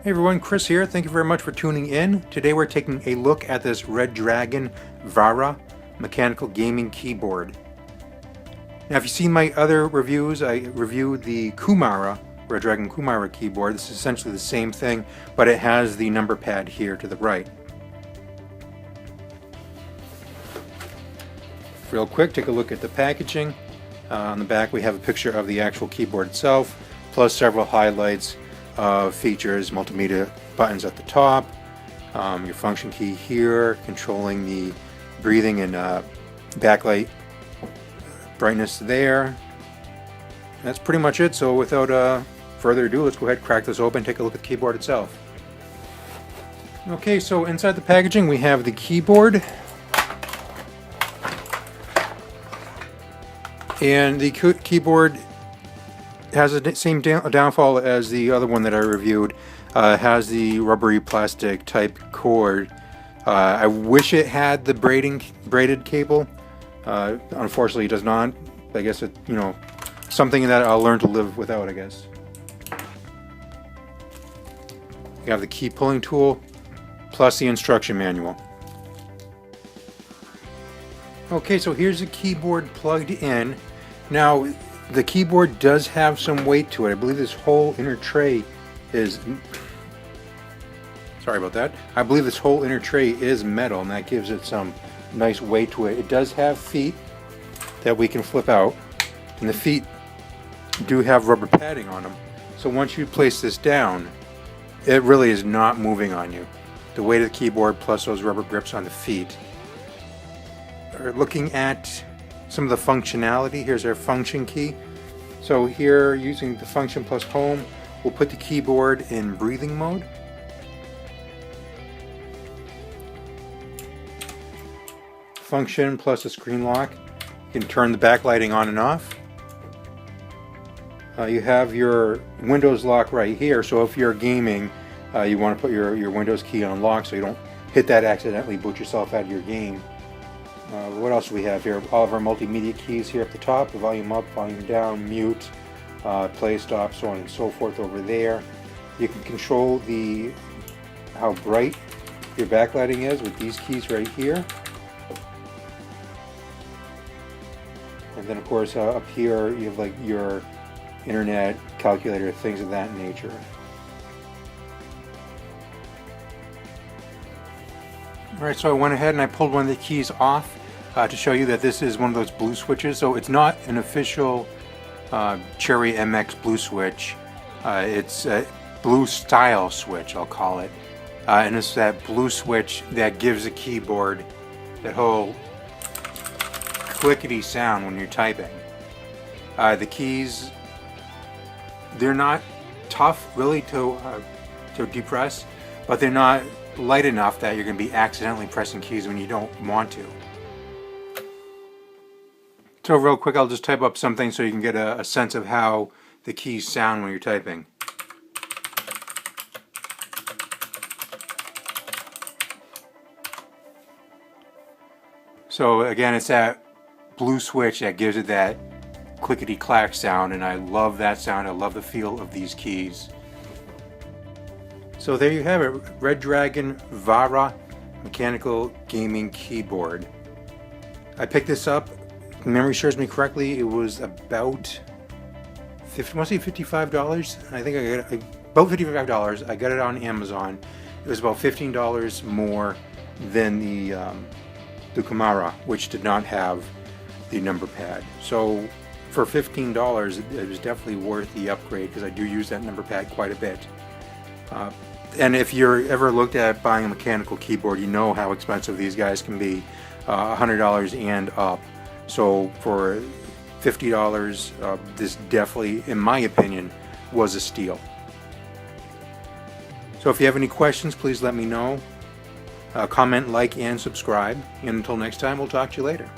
Hey everyone, Chris here. Thank you very much for tuning in. Today we're taking a look at this Redragon Vara mechanical gaming keyboard. Now if you've seen my other reviews, I reviewed the Redragon Kumara keyboard. This is essentially the same thing, but it has the number pad here to the right. Real quick, take a look at the packaging. On the back we have a picture of the actual keyboard itself, plus several highlights of features, multimedia buttons at the top, your function key here, controlling the breathing and backlight brightness there. And that's pretty much it. So without further ado, let's go ahead and crack this open and take a look at the keyboard itself. Okay, so inside the packaging we have the keyboard. And the keyboard has the same downfall as the other one that I reviewed. Has the rubbery plastic type cord. I wish it had the braided cable. Unfortunately, it does not. I guess it, something that I'll learn to live without, I guess. You have the key pulling tool, plus the instruction manual. Okay, so here's the keyboard plugged in. Now, the keyboard does have some weight to it. I believe this whole inner tray is... Sorry about that. I believe this whole inner tray is metal, and that gives it some nice weight to it. It does have feet that we can flip out, and the feet do have rubber padding on them. So once you place this down, it really is not moving on you. The weight of the keyboard plus those rubber grips on the feet. Looking at some of the functionality, here's our function key. So here, using the function plus home, we'll put the keyboard in breathing mode. Function plus a screen lock. You can turn the backlighting on and off. You have your Windows lock right here, so if you're gaming, you want to put your Windows key on lock so you don't hit that accidentally, boot yourself out of your game. What else do we have here? All of our multimedia keys here at the top, the volume up, volume down, mute, play, stop, so on and so forth over there. You can control how bright your backlighting is with these keys right here. And then of course up here you have like your internet, calculator, things of that nature. Alright, so I went ahead and I pulled one of the keys off to show you that this is one of those blue switches. So it's not an official Cherry MX blue switch. It's a blue style switch, I'll call it. And it's that blue switch that gives the keyboard that whole clickety sound when you're typing. The keys, they're not tough really to depress, but they're not light enough that you're going to be accidentally pressing keys when you don't want to. So real quick, I'll just type up something so you can get a sense of how the keys sound when you're typing. So again, it's that blue switch that gives it that clickety-clack sound, and I love that sound. I love the feel of these keys. So there you have it, Redragon Vara mechanical gaming keyboard. I picked this up, if memory serves me correctly, it was about $55. I think I got it, about $55. I got it on Amazon. It was about $15 more than the Kumara, which did not have the number pad. So for $15, it was definitely worth the upgrade because I do use that number pad quite a bit. And if you're ever looked at buying a mechanical keyboard, you know how expensive these guys can be, $100 and up. So for $50, this definitely, in my opinion, was a steal. So if you have any questions, please let me know. Comment, like, and subscribe. And until next time, we'll talk to you later.